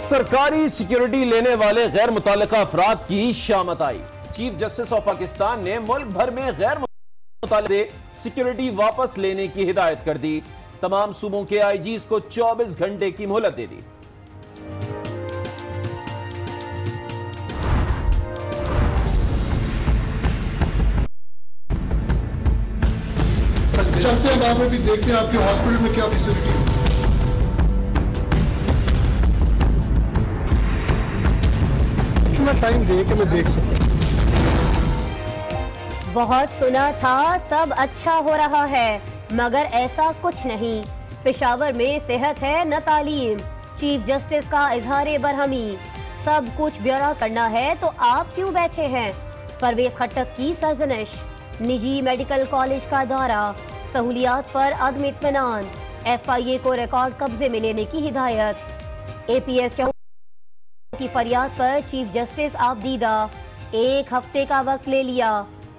सरकारी सिक्योरिटी लेने वाले गैर मुतल्लिका अफराद की शामत आई। चीफ जस्टिस ऑफ पाकिस्तान ने मुल्क भर में गैर मुतल्लिका सिक्योरिटी वापस लेने की हिदायत कर दी। तमाम सूबों के आईजीज को 24 घंटे की मोहलत दे दी। चाहते हैं वहां पे भी देखते हैं आपके हॉस्पिटल में क्या फैसिलिटी है। टाइम दे के मैं देख सकता। बहुत सुना था सब अच्छा हो रहा है, मगर ऐसा कुछ नहीं। पेशावर में सेहत है न तालीम। चीफ जस्टिस का इजहार बरहमी। सब कुछ ब्यौरा करना है तो आप क्यों बैठे हैं। परवेज खट्टक की सरजनिश। निजी मेडिकल कॉलेज का दौरा। सहूलियात पर अदम इत्मीनान। FIA को रिकॉर्ड कब्जे में लेने की हिदायत। APS की फरियाद पर चीफ जस्टिस आबदीदा 1 हफ्ते का वक्त ले लिया।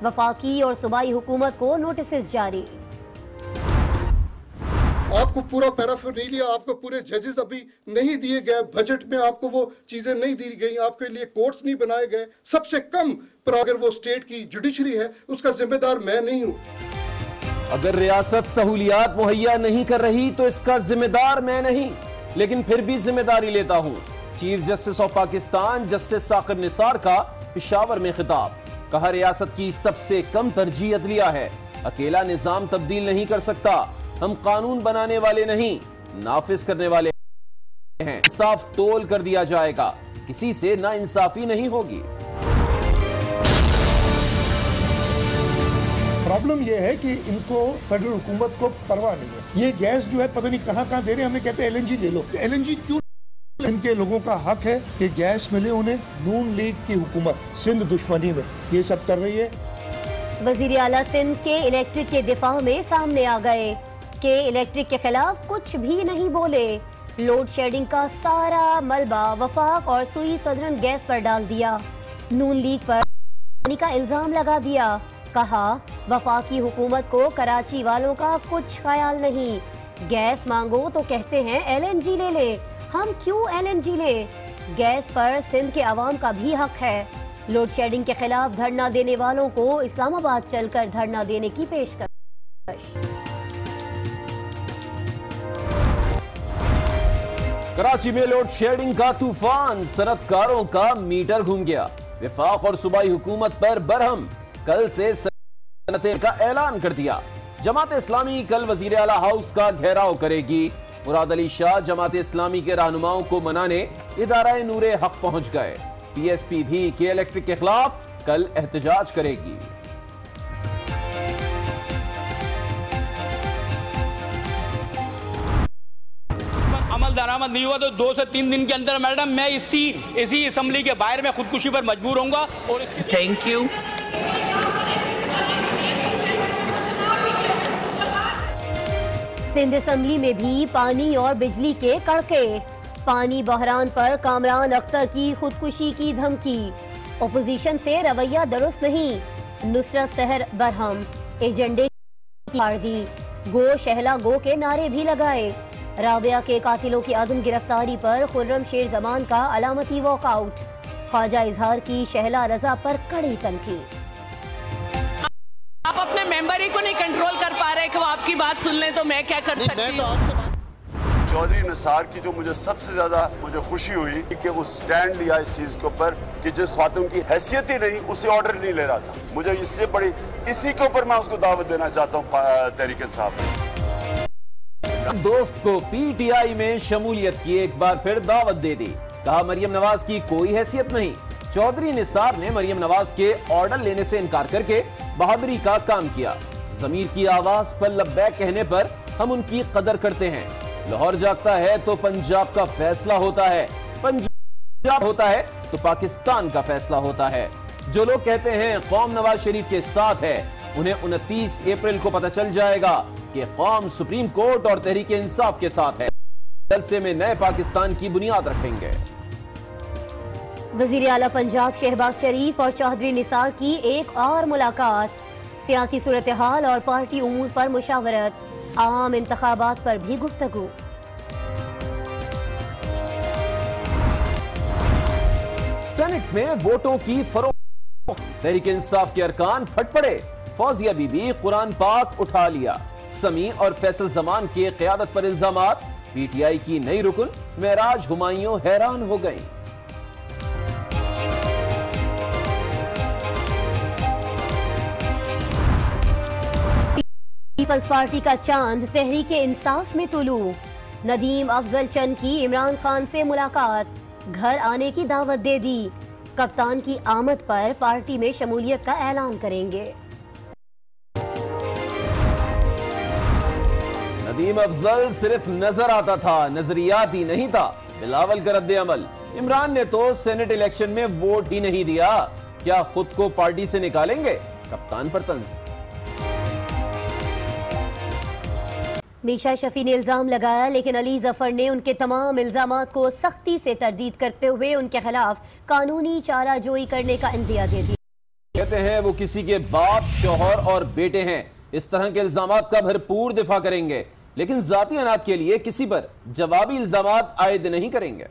वफाकी और सूबाई हुकूमत को नोटिस जारी। आपको पूरा पैराफर नहीं लिया, आपको पूरे जजेस अभी नहीं दिए गए, बजट में आपको वो चीजें नहीं दी गई, आपके लिए कोर्ट्स नहीं बनाए गए। सबसे कम पर अगर वो स्टेट की जुडिशरी है उसका जिम्मेदार मैं नहीं हूं। अगर रियासत सहूलियात मुहैया नहीं कर रही तो इसका जिम्मेदार मैं नहीं, लेकिन फिर भी जिम्मेदारी लेता हूं। Chief justice of Pakistan justice Saqib Nisar का पेशावर में खिताब। कहा रियासत की सबसे कम तरजीह अदलिया है, अकेला निजाम तब्दील नहीं कर सकता। हम कानून बनाने वाले नहीं, नाफिज करने वाले हैं। इंसाफ तोल कर दिया जाएगा, किसी से ना इंसाफी नहीं होगी। प्रॉब्लम यह है कि इनको फेडरल हुकूमत को परवाह नहीं है। ये गैस जो है पता नहीं कहां दे रहे हैं, हमें कहते हैं LNG ले लो। LNG क्यों? इनके लोगों का हक है कि गैस मिले उन्हें। नून लीग की हुकूमत सिंध दुश्मनी में ये सब कर रही है। वजीर आला सिंध के इलेक्ट्रिक के दिफा में सामने आ गए कि इलेक्ट्रिक के खिलाफ कुछ भी नहीं बोले। लोड शेडिंग का सारा मलबा वफाक और सुई सदरन गैस पर डाल दिया। नून लीग पर का इल्जाम लगा दिया। कहा वफाकी हुकूमत को कराची वालों का कुछ ख्याल नहीं। गैस मांगो तो कहते हैं LNG ले ले। हम क्यों LNG ले? गैस पर सिंध के अवाम का भी हक है। लोड शेडिंग के खिलाफ धरना देने वालों को इस्लामाबाद चलकर धरना देने की पेशकश। कराची में लोड शेडिंग का तूफान, सनतकारों का मीटर घूम गया। विफाक और सूबाई हुकूमत पर बरहम। कल से सनते का ऐलान कर दिया। जमात इस्लामी कल वजीर आला हाउस का घेराव करेगी। मुराद अली शाह जमात इस्लामी के रहनुमाओं को मनाने इदारा नूरे हक पहुंच गए। PSP भी के इलेक्ट्रिक के खिलाफ कल एहतजाज करेगी। अमल दरामद नहीं हुआ तो 2 से 3 दिन के अंदर मैडम मैं इसी असेंबली के बाहर में खुदकुशी पर मजबूर होऊंगा। और थैंक यू। सिंध असेंबली में भी पानी और बिजली के कड़के। पानी बहरान पर कामरान अख्तर की खुदकुशी की धमकी। ओपोजिशन से रवैया दुरुस्त नहीं। नुसरत सहर बरहम। एजेंडे की दी। गो शहला गो के नारे भी लगाए। राबिया के कातिलों की अदम गिरफ्तारी पर खुर्रम शेर जमान का अलामती वॉकआउट। ख्वाजा इजहार की शहला रजा पर कड़ी तनकीद। आप अपने मेंबर ही को नहीं कंट्रोल कर पा रहे कि वो आपकी बात सुन लें तो मैं क्या कर सकती हूँ। चौधरी निसार की जो मुझे सबसे ज्यादा खुशी हुई कि वो स्टैंड लिया इस चीज के ऊपर कि जिस खातून की हैसियत ही नहीं उसे ऑर्डर नहीं ले रहा था। मुझे इससे बड़ी इसी के ऊपर मैं उसको दावत देना चाहता हूँ तहरीक इंसाफ। दोस्त को PTI में शमूलियत की एक बार फिर दावत दे दी। कहा मरियम नवाज की कोई हैसियत नहीं। चौधरी निसार ने मरियम नवाज के ऑर्डर लेने से इनकार करके बहादुरी का काम किया। ज़मीर की आवाज पर लब्बैक कहने पर हम उनकी कदर करते हैं। लाहौर जागता है तो पंजाब का फैसला होता है, पंजाब होता है तो पाकिस्तान का फैसला होता है। जो लोग कहते हैं कौम नवाज शरीफ के साथ है, उन्हें 29 अप्रैल को पता चल जाएगा कि कौम सुप्रीम कोर्ट और तहरीक इंसाफ के साथ है। जलसे में नए पाकिस्तान की बुनियाद रखेंगे। वजीर आला पंजाब शहबाज शरीफ और चौधरी निसार की एक और मुलाकात। सियासी सूरत हाल और पार्टी उमूर पर मुशावरत। आम इंतखाबात पर भी गुफ्तगू। सेनेट में वोटों की फरोख्त, तहरीक इंसाफ के अरकान फट पड़े। फौजिया बीबी कुरान पाक उठा लिया। समी और फैसल जमान की क़यादत पर इल्जामात। पीटीआई की नई रुकन महराज हुमायूं हैरान हो गई। पीपल्स पार्टी का चांद तहरीक इंसाफ में तुलू। नदीम अफजल चंद की इमरान खान से मुलाकात, घर आने की दावत दे दी। कप्तान की आमद पर पार्टी में शमूलियत का ऐलान करेंगे। नदीम अफजल सिर्फ नजर आता था, नजरियाती नहीं था। बिलावल का रद्द अमल, इमरान ने तो सेनेट इलेक्शन में वोट ही नहीं दिया, क्या खुद को पार्टी से निकालेंगे? कप्तान पर तंज। मीशा शफी ने इल्जाम लगाया, लेकिन अली जफर ने उनके तमाम इल्जामात को सख्ती से तरदीद करते हुए उनके खिलाफ कानूनी चाराजोई करने का इंदिया दे दिया। कहते हैं वो किसी के बाप, शौहर और बेटे हैं। इस तरह के इल्जामात का भरपूर दिफा करेंगे, लेकिन जाती अनात के लिए किसी पर जवाबी इल्जामात आयद नहीं करेंगे।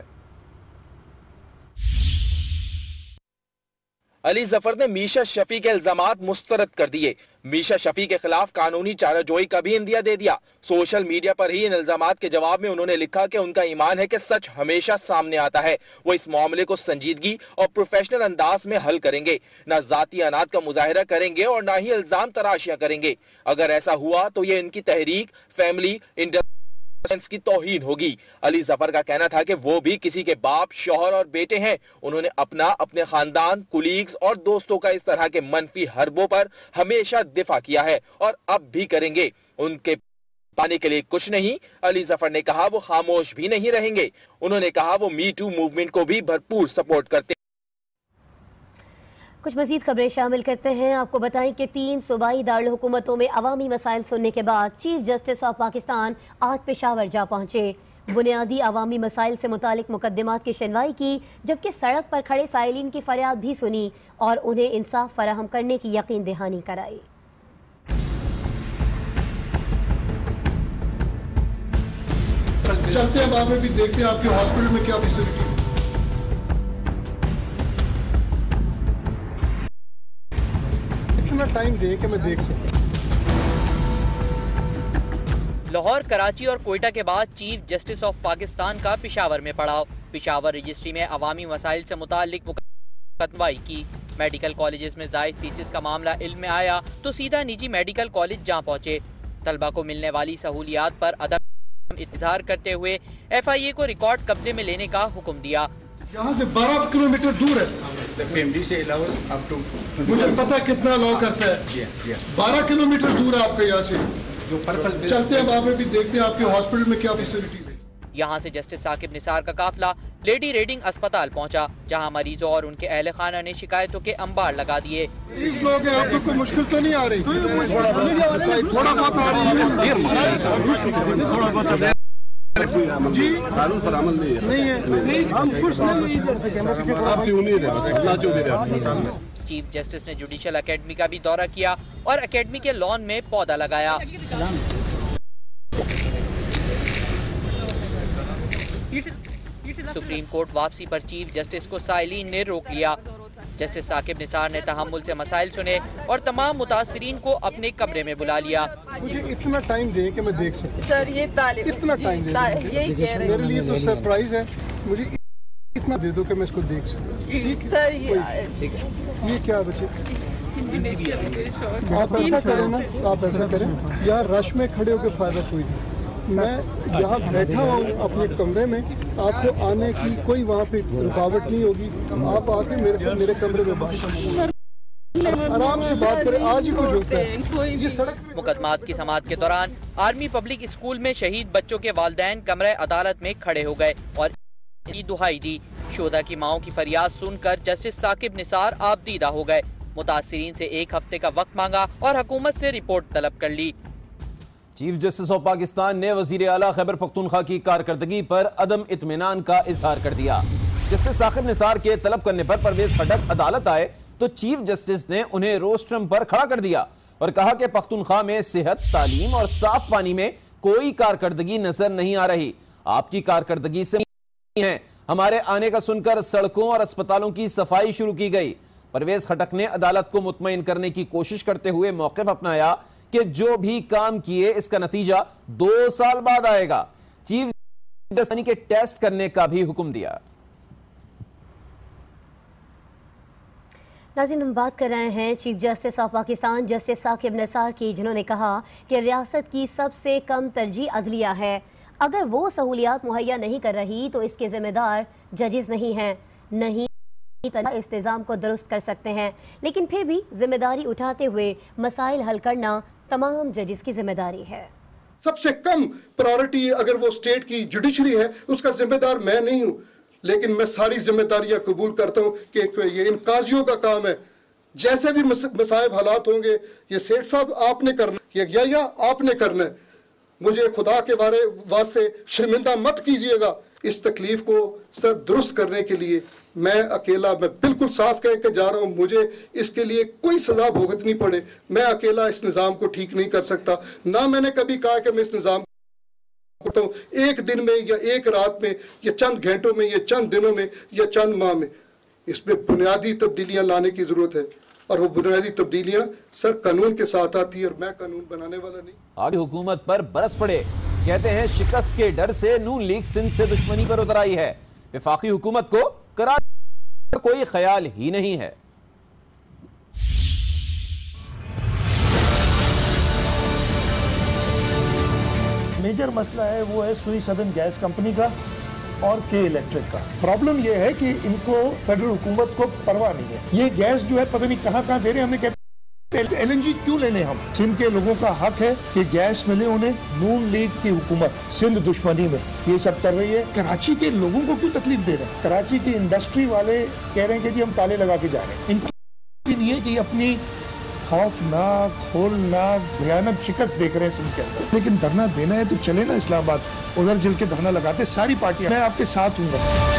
अली जफर ने मीशा शफी के इल्जामात मुस्तरद कर दिए। मीशा शफी के खिलाफ कानूनी चाराजोई का भी इंदिया दे दिया। सोशल मीडिया पर ही इन इल्जामात के जवाब में उन्होंने लिखा कि उनका ईमान है कि सच हमेशा सामने आता है। वो इस मामले को संजीदगी और प्रोफेशनल अंदाज में हल करेंगे, न जाती अनात का मुजाहिरा करेंगे और न ही इल्जाम तराशियां करेंगे। अगर ऐसा हुआ तो ये इनकी तहरीक, फैमिली, की तौहीन होगी। अली जफर का कहना था कि वो भी किसी के बाप, शौहर और बेटे हैं। उन्होंने अपने खानदान, कुलीग्स और दोस्तों का इस तरह के मनफी हरबों पर हमेशा दिफा किया है और अब भी करेंगे। उनके पाने के लिए कुछ नहीं, अली जफर ने कहा वो खामोश भी नहीं रहेंगे। उन्होंने कहा वो मी टू मूवमेंट को भी भरपूर सपोर्ट करते। कुछ मजीद खबरें शामिल करते हैं। आपको बताएं कि 3 सूबाई दारुल हुकूमतों में अवामी मसाइल सुनने के बाद चीफ जस्टिस ऑफ पाकिस्तान आज पेशावर जा पहुंचे। बुनियादी अवामी मसाइल से मुतालिक मुकदमात की सुनवाई की, जबकि सड़क पर खड़े साइलिन की फरियाद भी सुनी और उन्हें इंसाफ फराहम करने की यकीन दहानी कराई। चलते हैं बाद में भी देखते हैं आपके हॉस्पिटल में क्या फैसिलिटी। टाइम दे कि मैं देख सकूं। लाहौर, कराची और कोयटा के बाद चीफ जस्टिस ऑफ पाकिस्तान का पेशावर में पड़ाव। पेशावर रजिस्ट्री में अवामी मसाइल से मुतालिक मुकदमाई की। मेडिकल कॉलेजेस में जायद फीसिस का मामला इल्म में आया तो सीधा निजी मेडिकल कॉलेज जा पहुंचे। तलबा को मिलने वाली सहूलियात पर अदम इजहार करते हुए FIA को रिकॉर्ड कब्जे में लेने का हुक्म दिया। यहाँ से 12 किलोमीटर दूर है। मुझे पता कितना अलाउ करता है। 12 किलोमीटर दूर है आपके यहाँ से। चलते हैं वहाँ पे भी देखते हैं आपके हॉस्पिटल में क्या फैसिलिटी है। यहाँ से जस्टिस साकिब निसार का काफिला लेडी रेडिंग अस्पताल पहुँचा, जहाँ मरीजों और उनके अहले खाना ने शिकायतों के अंबार लगा दिए। मरीज लोग हैं, आपको कोई मुश्किल तो नहीं आ रही? थोड़ा बहुत आ रही है जी, कानून पर अमल नहीं है। हम खुश नहीं, आपसे उम्मीद है, अल्लाह से उम्मीद है। चीफ जस्टिस ने जुडिशल एकेडमी का भी दौरा किया और एकेडमी के लॉन में पौधा लगाया। सुप्रीम कोर्ट वापसी पर चीफ जस्टिस को साइलिन ने रोक लिया। जस्टिस साकिब निसार ने तहम्मुल से मसाइल सुने और तमाम मुतासिरीन को अपने कमरे में बुला लिया। मुझे इतना टाइम दे कि मैं देख सकूं। सर ये इतना टाइम दे, यही कह रहे हैं। मेरे लिए तो सरप्राइज है, मुझे इतना दे दो कि मैं इसको देख सकूं। सर ये क्या बच्चे, आप ऐसा करें ना, आप ऐसा करें, यार रश में खड़े होकर फायदा कोई नहीं। मैं यहाँ बैठा हुआ हूँ अपने कमरे में, आपको आने की कोई वहाँ पे रुकावट नहीं होगी। आप आके मेरे कमरे में बात आराम से बात करें। आज ही कुछ होता है ये सड़क। मुकदमात की समाअत के दौरान आर्मी पब्लिक स्कूल में शहीद बच्चों के वालिदैन कमरे अदालत में खड़े हो गए और दुहाई दी। शोधा की माओं की फरियाद सुनकर जस्टिस साकिब निसार आबदीदा हो गए। मुतासिरीन से 1 हफ्ते का वक्त मांगा और हुकूमत से रिपोर्ट तलब कर ली। चीफ जस्टिस ऑफ पाकिस्तान ने वजीर आला खैबर पख्तूनख्वा की कारकर्दगी पर अदम इत्मीनान का इजहार कर दिया। जस्टिस साकिब निसार के तलब करने पर परवेज खटक अदालत आए तो चीफ जस्टिस ने उन्हें रोस्ट्रम पर खड़ा कर दिया और कहा कि पख्तूनख्वा में सेहत, तालीम और साफ पानी में कोई कारकर्दगी नजर नहीं आ रही। आपकी कारकर्दगी से है, हमारे आने का सुनकर सड़कों और अस्पतालों की सफाई शुरू की गई। परवेज खटक ने अदालत को मुतमईन करने की कोशिश करते हुए मौक़िफ़ अपनाया कि जो भी काम किए इसका नतीजा 2 साल बाद आएगा। चीफ जस्टिस के टेस्ट करने का भी हुक्म दिया। नाज़रीन, हम बात कर रहे हैं chief justice of Pakistan justice Saqib Nisar की, जिन्होंने कहा कि रियासत की सबसे कम तरजीह अदलिया है। अगर वो सहूलियात मुहैया नहीं कर रही तो इसके जिम्मेदार जजेस नहीं हैं, नहीं इंतजाम को दुरुस्त कर सकते हैं, लेकिन फिर भी जिम्मेदारी उठाते हुए मसाइल हल करना तमाम जजेस की जिम्मेदारी है। सबसे कम प्रायोरिटी अगर वो स्टेट की जुडिशरी है, उसका जिम्मेदार मैं नहीं हूं, लेकिन मैं सारी जिम्मेदारियां कबूल करता हूं कि ये इन काजियों का काम है। जैसे भी मसाइब हालात होंगे, ये सेठ साहब आपने करना, ये या आपने करना है। मुझे खुदा के वास्ते शर्मिंदा मत कीजिएगा। इस तकलीफ को सर दुरुस्त करने के लिए मैं बिल्कुल साफ कह के जा रहा हूं, मुझे इसके लिए कोई सजा भुगतनी पड़े, मैं अकेला इस निज़ाम को ठीक नहीं कर सकता। ना मैंने कभी कहा कि मैं इस निज़ाम को एक दिन में या एक रात में या चंद घंटों में या चंद दिनों में या चंद माह में। इसमें बुनियादी तब्दीलियां लाने की जरूरत है, और वो बुनियादी तब्दीलियां सर कानून के साथ आती है, और मैं कानून बनाने वाला नहीं। आगे हुकूमत पर बरस पड़े। कहते हैं शिकस्त के डर से नून लीग सिंध से दुश्मनी पर उतर आई है। वफाकी हुकूमत को कराची का कोई ख्याल ही नहीं है। मेजर मसला है वो है सुई सदन गैस कंपनी का और के इलेक्ट्रिक का। प्रॉब्लम ये है कि इनको फेडरल हुकूमत को परवाह नहीं है। ये गैस जो है पता नहीं कहाँ कहाँ दे रहे हैं। हमने कहते LNG क्यों लेने हम? सिंध के लोगों का हक है कि गैस मिले उन्हें। नून लीग की हुकूमत सिंध दुश्मनी में ये सब कर रही है। कराची के लोगों को क्यों तकलीफ दे रहे हैं? कराची की इंडस्ट्री वाले कह रहे हैं कि जी हम ताले लगा के जा रहे हैं। इनकी नहीं है कि अपनी खौफनाक, होलनाक, भयानक शिकस्त देख रहे हैं सिंध के अंदर। लेकिन धरना देना है तो चले ना इस्लामाबाद, उधर जल के धरना लगाते सारी पार्टियां, मैं आपके साथ हूँ।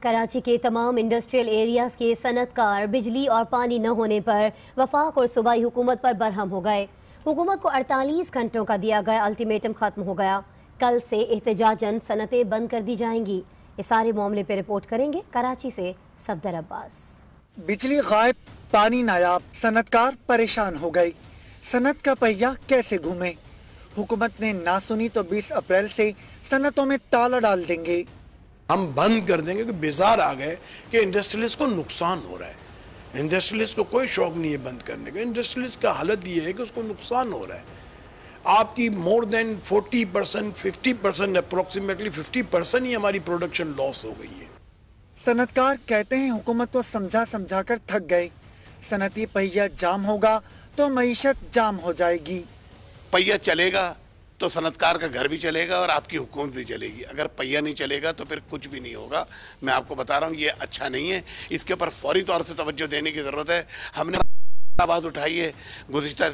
कराची के तमाम इंडस्ट्रियल एरियाज के सनतकार बिजली और पानी न होने पर वफाक और सूबाई हुकूमत पर बरहम हो गए। हुकूमत को 48 घंटों का दिया गया अल्टीमेटम खत्म हो गया। कल से एहतजाजन सनतें बंद कर दी जाएंगी। इस सारे मामले पर रिपोर्ट करेंगे कराची से सफदर अब्बास। बिजली गायब, पानी नायाब, सनतकार परेशान हो गए। सनत का पहिया कैसे घूमे? हुकूमत ने ना सुनी तो 20 अप्रैल से सनतों में ताला डाल देंगे। हम बंद कर देंगे, क्योंकि बेजार आ गए कि इंडस्ट्रियलिस्ट को नुकसान हो रहा है। इंडस्ट्रियलिस्ट को कोई शौक नहीं है बंद करने का। इंडस्ट्रियलिस्ट का हालत ये है कि उसको नुकसान हो रहा है। आपकी मोर देन 40%, 50%, अप्रोक्सीमेटली 50% ही हमारी प्रोडक्शन लॉस हो गई है। सनतकार कहते हैं हुकूमत को समझा समझा कर थक गए। सनती पहिया जाम होगा तो मईशत जाम हो जाएगी। पहिया चलेगा तो सनतकार का घर भी चलेगा और आपकी हुकूमत भी चलेगी। अगर पहिया नहीं चलेगा तो फिर कुछ भी नहीं होगा। मैं आपको बता रहा हूँ, ये अच्छा नहीं है। इसके ऊपर फौरी तौर से तवज्जो देने की ज़रूरत है। हमने आवाज़ उठाई है, गुज़िश्ता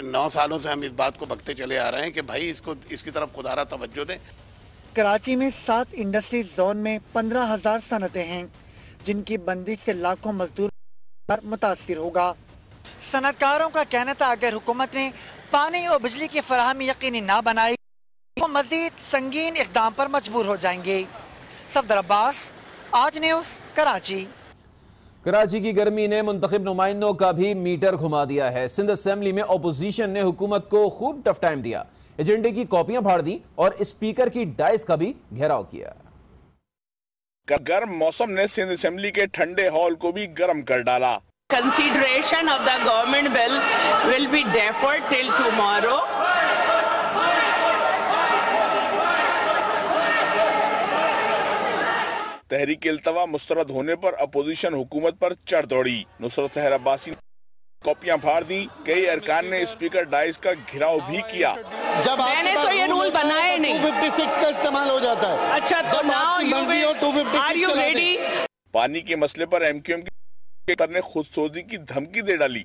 9 सालों से हम इस बात को बकते चले आ रहे हैं कि भाई इसकी तरफ खुदारा तवज्जो दें। कराची में 7 इंडस्ट्री जोन में 15,000 सनतें हैं, जिनकी बंदिश से लाखों मजदूर मुतासिर होगा। सनतकारों का कहना था अगर हुकूमत ने पानी और बिजली की फराहमी यकीनी ना बनाई तो मजीद संगीन इक़दाम पर मजबूर हो जाएंगे। सफदर अब्बास, आज न्यूज़, कराची। कराची की गर्मी ने मुंतखब नुमाइंदों का भी मीटर घुमा दिया है। सिंध असेंबली में अपोजिशन ने हुकूमत को खूब टफ टाइम दिया, एजेंडे की कॉपियां फाड़ दी और स्पीकर की डाइस का भी घेराव किया। गर्म मौसम ने सिंध असेंबली के ठंडे हॉल को भी गर्म कर डाला। Consideration of the government bill will be deferred till tomorrow. तहरीक इल्तवा मुस्तरद होने पर अपोजिशन हुकूमत पर चढ़ दौड़ी। नुसरत सहर अब्बासी कॉपियां फाड़ दी। कई अरकान ने स्पीकर डाइस का घेराव भी किया। जब मैंने तो ये रूल बनाए नहीं, 256 का इस्तेमाल हो जाता है। अच्छा, तो नाउ यू रेडी? पानी के मसले पर MQM ने खुदसोजी की धमकी दे डाली।